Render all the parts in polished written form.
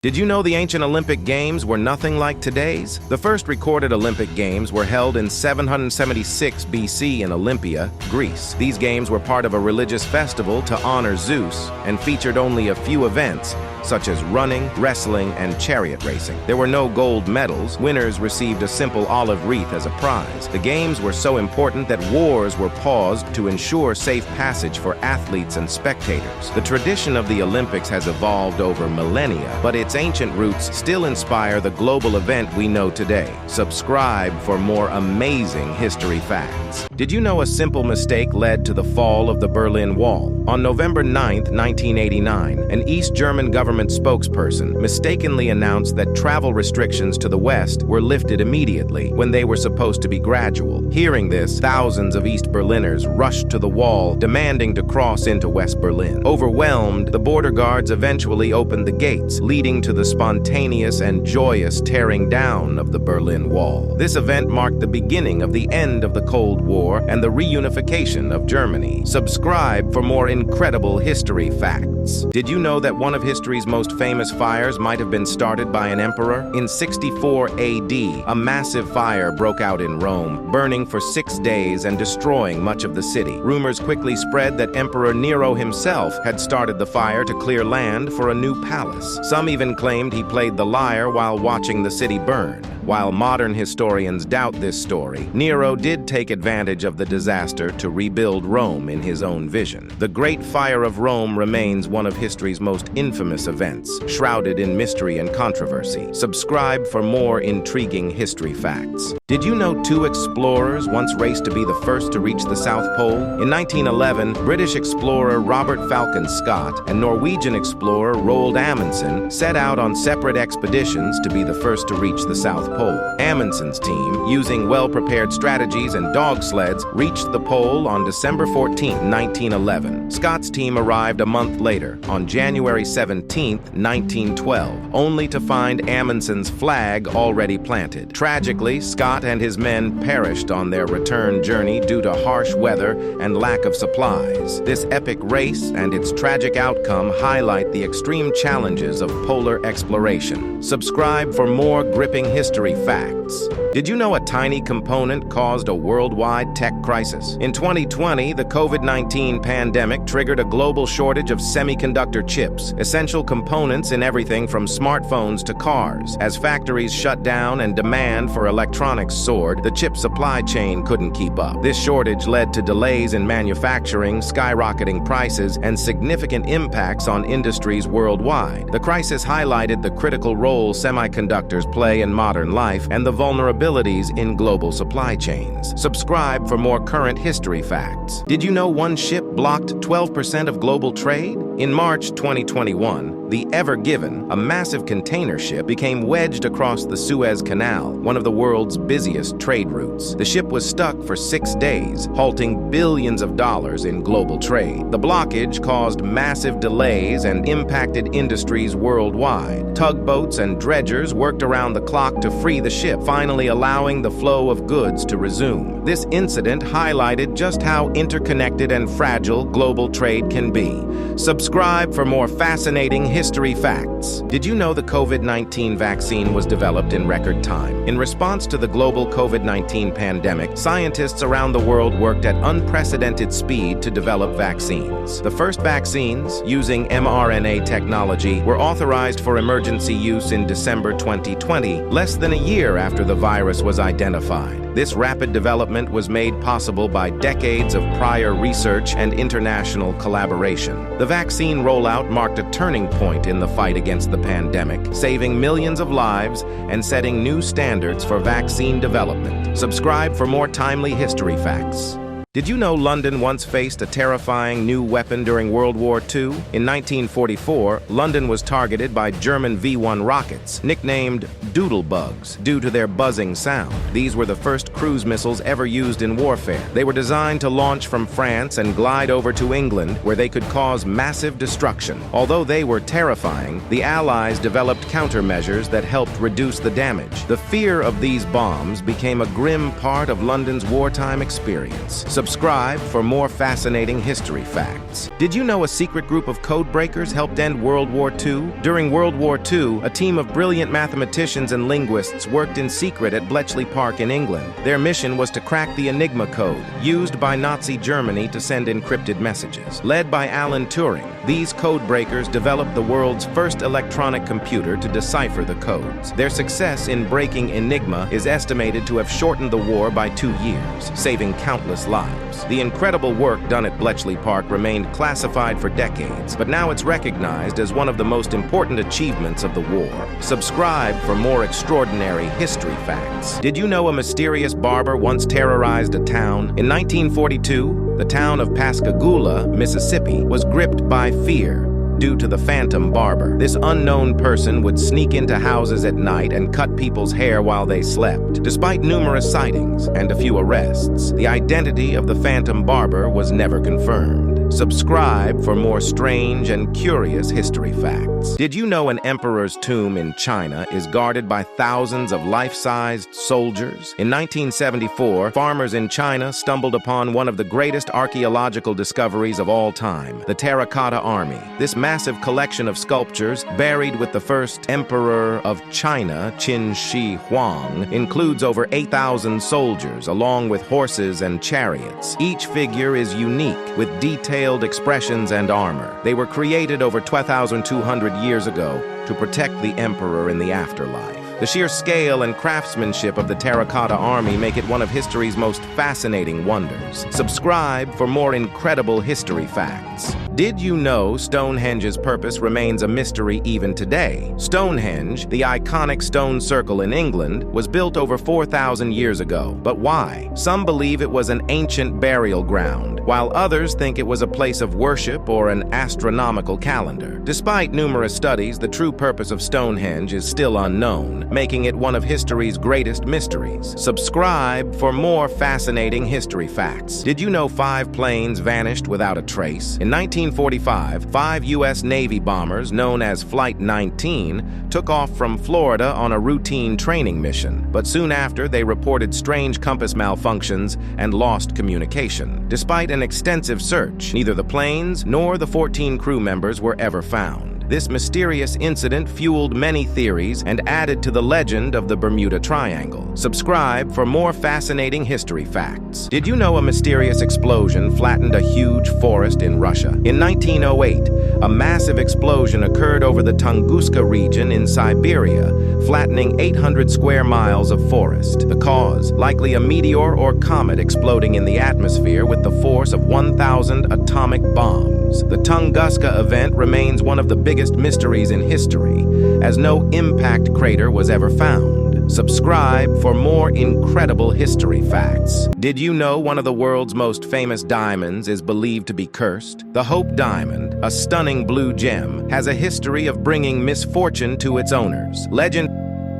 Did you know the ancient Olympic Games were nothing like today's? The first recorded Olympic Games were held in 776 BC in Olympia, Greece. These games were part of a religious festival to honor Zeus and featured only a few events, such as running, wrestling, and chariot racing. There were no gold medals. Winners received a simple olive wreath as a prize. The games were so important that wars were paused to ensure safe passage for athletes and spectators. The tradition of the Olympics has evolved over millennia, but its ancient roots still inspire the global event we know today. Subscribe for more amazing history facts. Did you know a simple mistake led to the fall of the Berlin Wall? On November 9, 1989, an East German government spokesperson mistakenly announced that travel restrictions to the West were lifted immediately when they were supposed to be gradual. Hearing this, thousands of East Berliners rushed to the wall, demanding to cross into West Berlin. Overwhelmed, the border guards eventually opened the gates, leading to the spontaneous and joyous tearing down of the Berlin Wall. This event marked the beginning of the end of the Cold War and the reunification of Germany. Subscribe for more incredible history facts. Did you know that one of history's most famous fires might have been started by an emperor? In 64 AD, a massive fire broke out in Rome, burning for 6 days and destroying much of the city. Rumors quickly spread that Emperor Nero himself had started the fire to clear land for a new palace. Some even claimed he played the lyre while watching the city burn. While modern historians doubt this story, Nero did take advantage of the disaster to rebuild Rome in his own vision. The Great Fire of Rome remains one of history's most infamous events, shrouded in mystery and controversy. Subscribe for more intriguing history facts. Did you know 2 explorers once raced to be the first to reach the South Pole? In 1911, British explorer Robert Falcon Scott and Norwegian explorer Roald Amundsen set out on separate expeditions to be the first to reach the South Pole. Amundsen's team, using well-prepared strategies and dog sleds, reached the pole on December 14, 1911. Scott's team arrived a month later, on January 17, 1912, only to find Amundsen's flag already planted. Tragically, Scott and his men perished on their return journey due to harsh weather and lack of supplies. This epic race and its tragic outcome highlight the extreme challenges of polar exploration. Subscribe for more gripping history facts. Did you know a tiny component caused a worldwide tech crisis? In 2020, the COVID-19 pandemic triggered a global shortage of semiconductor chips, essential components in everything from smartphones to cars. As factories shut down and demand for electronics soared, the chip supply chain couldn't keep up. This shortage led to delays in manufacturing, skyrocketing prices, and significant impacts on industries worldwide. The crisis highlighted the critical role semiconductors play in modern life and the vulnerabilities in global supply chains. Subscribe for more current history facts. Did you know one ship blocked 12% of global trade? In March 2021, the Ever Given, a massive container ship, became wedged across the Suez Canal, one of the world's busiest trade routes. The ship was stuck for 6 days, halting billions of dollars in global trade. The blockage caused massive delays and impacted industries worldwide. Tugboats and dredgers worked around the clock to free the ship, finally allowing the flow of goods to resume. This incident highlighted just how interconnected and fragile global trade can be. Subscribe for more fascinating history facts. Did you know the COVID-19 vaccine was developed in record time? In response to the global COVID-19 pandemic, scientists around the world worked at unprecedented speed to develop vaccines. The first vaccines, using mRNA technology, were authorized for emergency use in December 2020, less than a year after the virus was identified. This rapid development was made possible by decades of prior research and international collaboration. The vaccine rollout marked a turning point in the fight against the pandemic, saving millions of lives and setting new standards for vaccine development. Subscribe for more timely history facts. Did you know London once faced a terrifying new weapon during World War II? In 1944, London was targeted by German V-1 rockets, nicknamed doodlebugs, due to their buzzing sound. These were the first cruise missiles ever used in warfare. They were designed to launch from France and glide over to England, where they could cause massive destruction. Although they were terrifying, the Allies developed countermeasures that helped reduce the damage. The fear of these bombs became a grim part of London's wartime experience. Subscribe for more fascinating history facts. Did you know a secret group of code breakers helped end World War II? During World War II, a team of brilliant mathematicians and linguists worked in secret at Bletchley Park in England. Their mission was to crack the Enigma code, used by Nazi Germany to send encrypted messages. Led by Alan Turing, these code breakers developed the world's first electronic computer to decipher the codes. Their success in breaking Enigma is estimated to have shortened the war by 2 years, saving countless lives. The incredible work done at Bletchley Park remained classified for decades, but now it's recognized as one of the most important achievements of the war. Subscribe for more extraordinary history facts. Did you know a mysterious barber once terrorized a town? In 1942, the town of Pascagoula, Mississippi, was gripped by fear due to the phantom barber. This unknown person would sneak into houses at night and cut people's hair while they slept. Despite numerous sightings and a few arrests, the identity of the phantom barber was never confirmed. Subscribe for more strange and curious history facts. Did you know an emperor's tomb in China is guarded by thousands of life-sized soldiers? In 1974, farmers in China stumbled upon one of the greatest archaeological discoveries of all time, the Terracotta Army. This massive collection of sculptures, buried with the first emperor of China, Qin Shi Huang, includes over 8,000 soldiers, along with horses and chariots. Each figure is unique, with detailed expressions and armor. They were created over 12,200 years ago to protect the emperor in the afterlife. The sheer scale and craftsmanship of the Terracotta Army make it one of history's most fascinating wonders. Subscribe for more incredible history facts. Did you know Stonehenge's purpose remains a mystery even today? Stonehenge, the iconic stone circle in England, was built over 4,000 years ago. But why? Some believe it was an ancient burial ground, while others think it was a place of worship or an astronomical calendar. Despite numerous studies, the true purpose of Stonehenge is still unknown, making it one of history's greatest mysteries. Subscribe for more fascinating history facts. Did you know 5 planes vanished without a trace? In 1945, 5 U.S. Navy bombers, known as Flight 19, took off from Florida on a routine training mission. But soon after, they reported strange compass malfunctions and lost communication. Despite an extensive search, neither the planes nor the 14 crew members were ever found. This mysterious incident fueled many theories and added to the legend of the Bermuda Triangle. Subscribe for more fascinating history facts. Did you know a mysterious explosion flattened a huge forest in Russia? In 1908, a massive explosion occurred over the Tunguska region in Siberia, flattening 800 square miles of forest. The cause, likely a meteor or comet exploding in the atmosphere with the force of 1,000 atomic bombs. The Tunguska event remains one of the biggest mysteries in history, as no impact crater was ever found. Subscribe for more incredible history facts. Did you know one of the world's most famous diamonds is believed to be cursed? The Hope Diamond, a stunning blue gem, has a history of bringing misfortune to its owners. Legend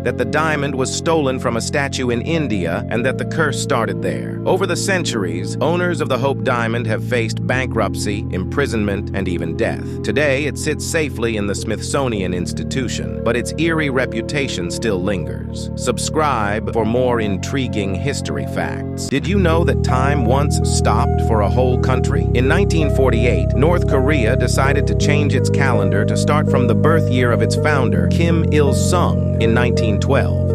that the diamond was stolen from a statue in India and that the curse started there. Over the centuries, owners of the Hope Diamond have faced bankruptcy, imprisonment, and even death. Today, it sits safely in the Smithsonian Institution, but its eerie reputation still lingers. Subscribe for more intriguing history facts. Did you know that time once stopped for a whole country? In 1948, North Korea decided to change its calendar to start from the birth year of its founder, Kim Il-sung, in 1912.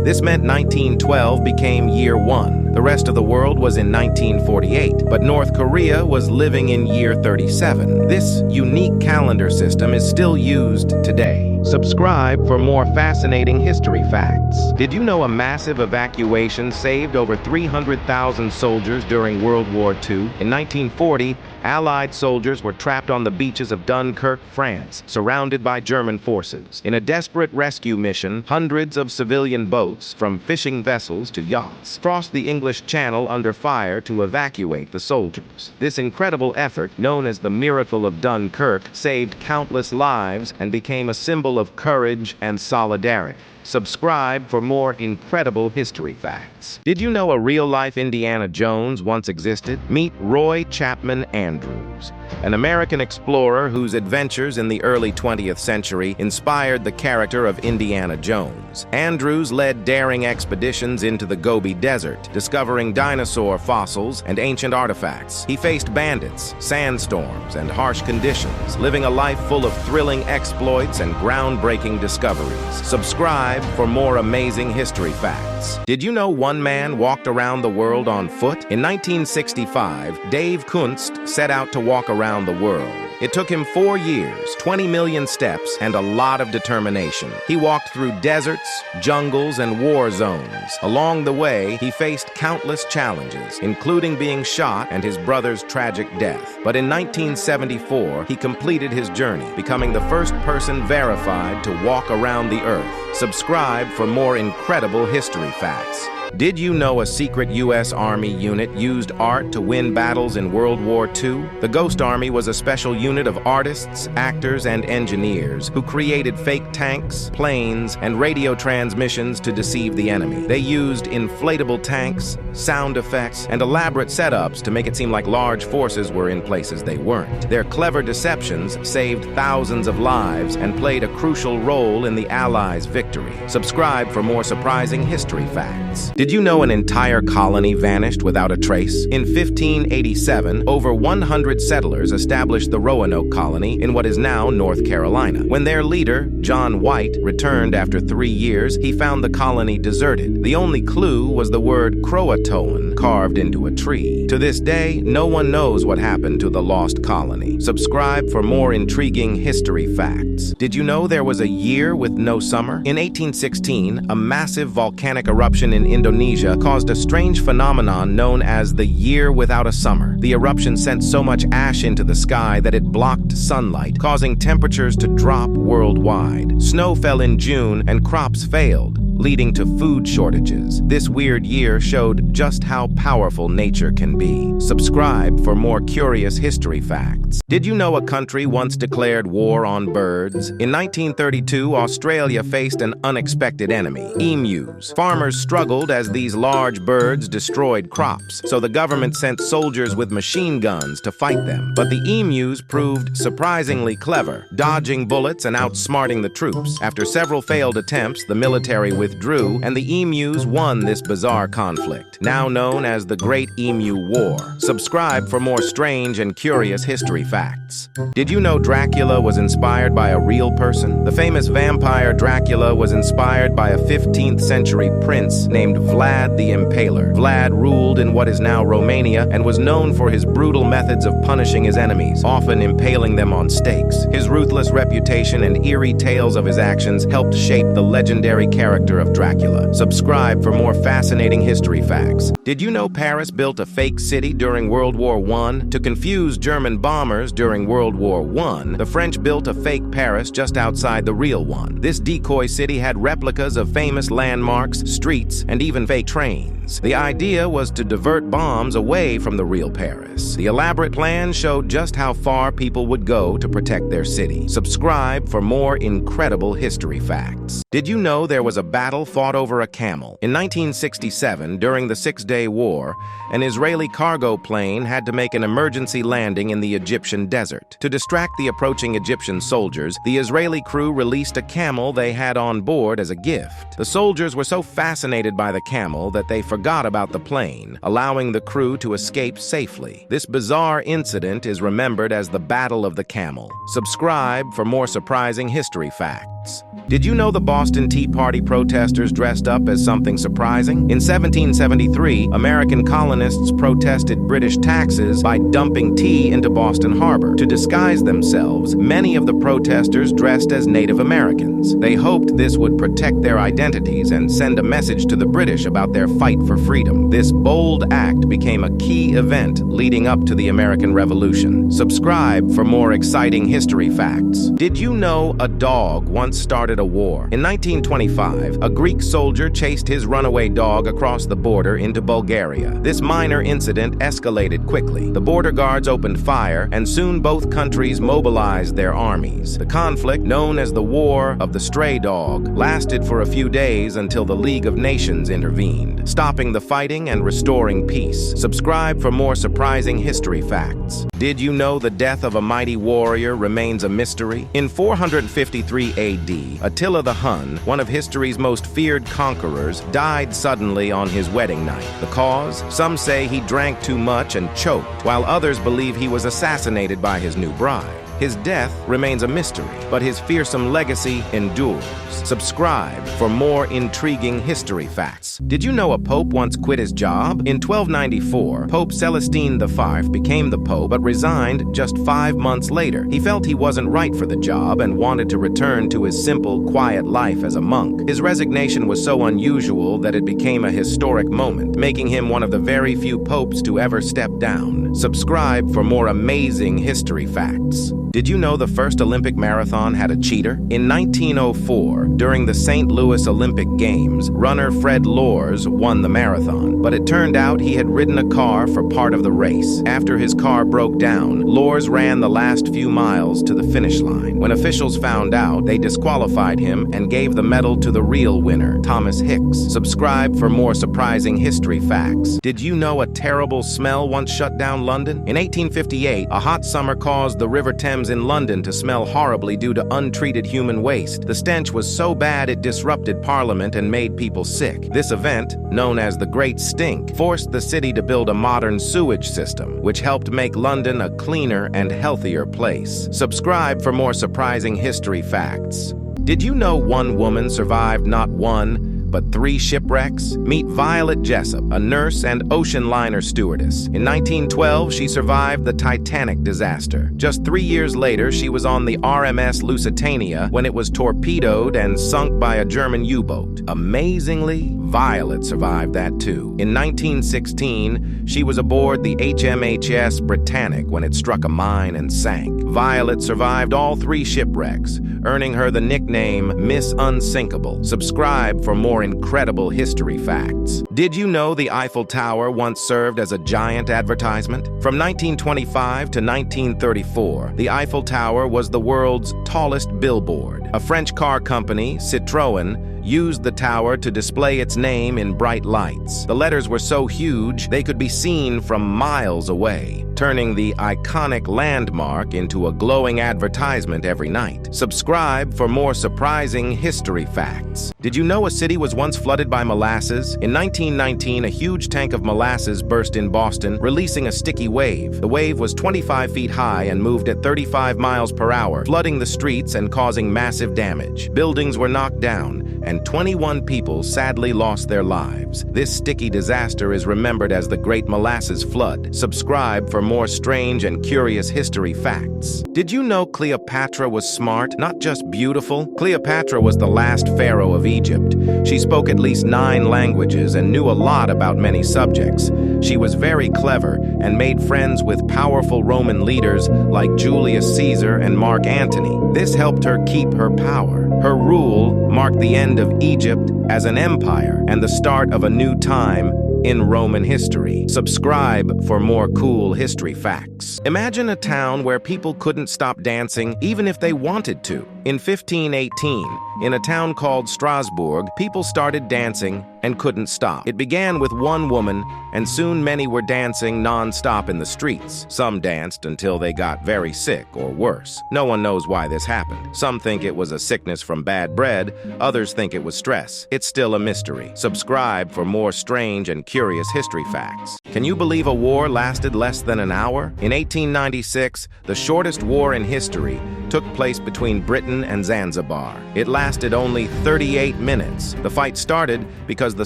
This meant 1912 became year 1. The rest of the world was in 1948, but North Korea was living in year 37. This unique calendar system is still used today. Subscribe for more fascinating history facts. Did you know a massive evacuation saved over 300,000 soldiers during World War II? In 1940, Allied soldiers were trapped on the beaches of Dunkirk, France, surrounded by German forces. In a desperate rescue mission, hundreds of civilian boats, from fishing vessels to yachts, crossed the English Channel under fire to evacuate the soldiers. This incredible effort, known as the Miracle of Dunkirk, saved countless lives and became a symbol of courage and solidarity. Subscribe for more incredible history facts. Did you know a real-life Indiana Jones once existed? Meet Roy Chapman Andrews, an American explorer whose adventures in the early 20th century inspired the character of Indiana Jones. Andrews led daring expeditions into the Gobi Desert, discovering dinosaur fossils and ancient artifacts. He faced bandits, sandstorms, and harsh conditions, living a life full of thrilling exploits and groundbreaking discoveries. Subscribe for more amazing history facts. Did you know one man walked around the world on foot? In 1965, Dave Kunst set out to walk around the world. It took him 4 years, 20 million steps, and a lot of determination. He walked through deserts, jungles, and war zones. Along the way, he faced countless challenges, including being shot and his brother's tragic death. But in 1974, he completed his journey, becoming the first person verified to walk around the Earth. Subscribe for more incredible history facts. Did you know a secret U.S. Army unit used art to win battles in World War II? The Ghost Army was a special unit of artists, actors, and engineers who created fake tanks, planes, and radio transmissions to deceive the enemy. They used inflatable tanks, sound effects, and elaborate setups to make it seem like large forces were in places they weren't. Their clever deceptions saved thousands of lives and played a crucial role in the Allies' victory. Subscribe for more surprising history facts. Did you know an entire colony vanished without a trace? In 1587, over 100 settlers established the Roanoke colony in what is now North Carolina. When their leader, John White, returned after 3 years, he found the colony deserted. The only clue was the word Croatoan carved into a tree. To this day, no one knows what happened to the lost colony. Subscribe for more intriguing history facts. Did you know there was a year with no summer? In 1816, a massive volcanic eruption in Indonesia caused a strange phenomenon known as the year without a summer. The eruption sent so much ash into the sky that it blocked sunlight, causing temperatures to drop worldwide. Snow fell in June and crops failed, leading to food shortages. This weird year showed just how powerful nature can be. Subscribe for more curious history facts. Did you know a country once declared war on birds? In 1932, Australia faced an unexpected enemy: emus. Farmers struggled as these large birds destroyed crops, so the government sent soldiers with machine guns to fight them. But the emus proved surprisingly clever, dodging bullets and outsmarting the troops. After several failed attempts, the military withdrew, and the emus won this bizarre conflict, now known as the Great Emu War. Subscribe for more strange and curious history facts. Did you know Dracula was inspired by a real person? The famous vampire Dracula was inspired by a 15th century prince named Vlad the Impaler. Vlad ruled in what is now Romania and was known for his brutal methods of punishing his enemies, often impaling them on stakes. His ruthless reputation and eerie tales of his actions helped shape the legendary character of Dracula. Subscribe for more fascinating history facts. Did you know Paris built a fake city during World War I? To confuse German bombers during World War I, the French built a fake Paris just outside the real one. This decoy city had replicas of famous landmarks, streets, and even fake trains. The idea was to divert bombs away from the real Paris. The elaborate plan showed just how far people would go to protect their city. Subscribe for more incredible history facts. Did you know there was a battle fought over a camel? In 1967, during the Six-Day War, an Israeli cargo plane had to make an emergency landing in the Egyptian desert. To distract the approaching Egyptian soldiers, the Israeli crew released a camel they had on board as a gift. The soldiers were so fascinated by the camel that they forgot about the plane, allowing the crew to escape safely. This bizarre incident is remembered as the Battle of the Camel. Subscribe for more surprising history facts. Did you know the Boston Tea Party protesters dressed up as something surprising? In 1773, American colonists protested British taxes by dumping tea into Boston Harbor. To disguise themselves, many of the protesters dressed as Native Americans. They hoped this would protect their identities and send a message to the British about their fight for freedom. This bold act became a key event leading up to the American Revolution. Subscribe for more exciting history facts. Did you know a dog once started a war? In 1925, a Greek soldier chased his runaway dog across the border into Bulgaria. This minor incident escalated quickly. The border guards opened fire, and soon both countries mobilized their armies. The conflict, known as the War of the Stray Dog, lasted for a few days until the League of Nations intervened, stopping the fighting and restoring peace. Subscribe for more surprising history facts. Did you know the death of a mighty warrior remains a mystery? In 453 AD, Attila the Hun, one of history's most feared conquerors, died suddenly on his wedding night. The cause? Some say he drank too much and choked, while others believe he was assassinated by his new bride. His death remains a mystery, but his fearsome legacy endures. Subscribe for more intriguing history facts. Did you know a pope once quit his job? In 1294, Pope Celestine V became the pope, but resigned just 5 months later. He felt he wasn't right for the job and wanted to return to his simple, quiet life as a monk. His resignation was so unusual that it became a historic moment, making him one of the very few popes to ever step down. Subscribe for more amazing history facts. Did you know the first Olympic marathon had a cheater? In 1904, during the St. Louis Olympic Games, runner Fred Loers won the marathon, but it turned out he had ridden a car for part of the race. After his car broke down, Loers ran the last few miles to the finish line. When officials found out, they disqualified him and gave the medal to the real winner, Thomas Hicks. Subscribe for more surprising history facts. Did you know a terrible smell once shut down London? In 1858, a hot summer caused the River Thames in London to smell horribly due to untreated human waste. The stench was so bad it disrupted Parliament and made people sick. This event, known as the Great Stink, forced the city to build a modern sewage system, which helped make London a cleaner and healthier place. Subscribe for more surprising history facts. Did you know one woman survived not one, but 3 shipwrecks? Meet Violet Jessup, a nurse and ocean liner stewardess. In 1912, she survived the Titanic disaster. Just 3 years later, she was on the RMS Lusitania when it was torpedoed and sunk by a German U-boat. Amazingly, Violet survived that too. In 1916, she was aboard the HMHS Britannic when it struck a mine and sank. Violet survived all 3 shipwrecks, earning her the nickname Miss Unsinkable. Subscribe for more incredible history facts. Did you know the Eiffel Tower once served as a giant advertisement? From 1925 to 1934, the Eiffel Tower was the world's tallest billboard. A French car company, Citroën, used the tower to display its name in bright lights. The letters were so huge they could be seen from miles away, turning the iconic landmark into a glowing advertisement every night. Subscribe for more surprising history facts. Did you know a city was once flooded by molasses? In 1919, a huge tank of molasses burst in Boston, releasing a sticky wave. The wave was 25 feet high and moved at 35 miles per hour, flooding the streets and causing massive damage. Buildings were knocked down, and 21 people sadly lost their lives. This sticky disaster is remembered as the Great Molasses Flood. Subscribe for more strange and curious history facts. Did you know Cleopatra was smart, not just beautiful? Cleopatra was the last pharaoh of Egypt. She spoke at least 9 languages and knew a lot about many subjects. She was very clever and made friends with powerful Roman leaders like Julius Caesar and Mark Antony. This helped her keep her power. Her rule marked the end of Egypt as an empire and the start of a new time in Roman history. Subscribe for more cool history facts. Imagine a town where people couldn't stop dancing even if they wanted to. In 1518, in a town called Strasbourg, people started dancing and couldn't stop. It began with one woman, and soon many were dancing non-stop in the streets. Some danced until they got very sick or worse. No one knows why this happened. Some think it was a sickness from bad bread, others think it was stress. It's still a mystery. Subscribe for more strange and curious history facts. Can you believe a war lasted less than an hour? In 1896, the shortest war in history, took took place between Britain and Zanzibar. It lasted only 38 minutes. The fight started because the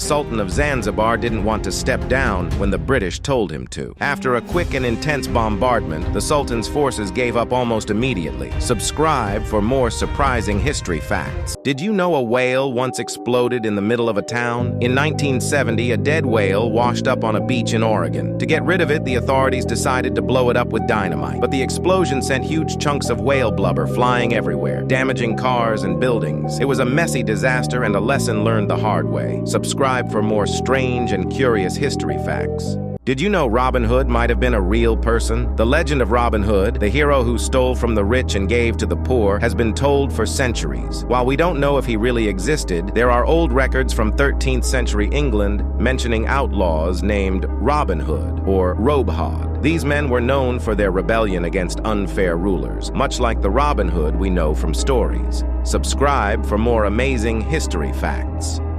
Sultan of Zanzibar didn't want to step down when the British told him to. After a quick and intense bombardment, the Sultan's forces gave up almost immediately. Subscribe for more surprising history facts. Did you know a whale once exploded in the middle of a town? In 1970, a dead whale washed up on a beach in Oregon. To get rid of it, the authorities decided to blow it up with dynamite. But the explosion sent huge chunks of whale blubber flying everywhere, damaging cars and buildings. It was a messy disaster and a lesson learned the hard way. Subscribe for more strange and curious history facts. Did you know Robin Hood might have been a real person? The legend of Robin Hood, the hero who stole from the rich and gave to the poor, has been told for centuries. While we don't know if he really existed, there are old records from 13th century England mentioning outlaws named Robin Hood or Robehod. These men were known for their rebellion against unfair rulers, much like the Robin Hood we know from stories. Subscribe for more amazing history facts.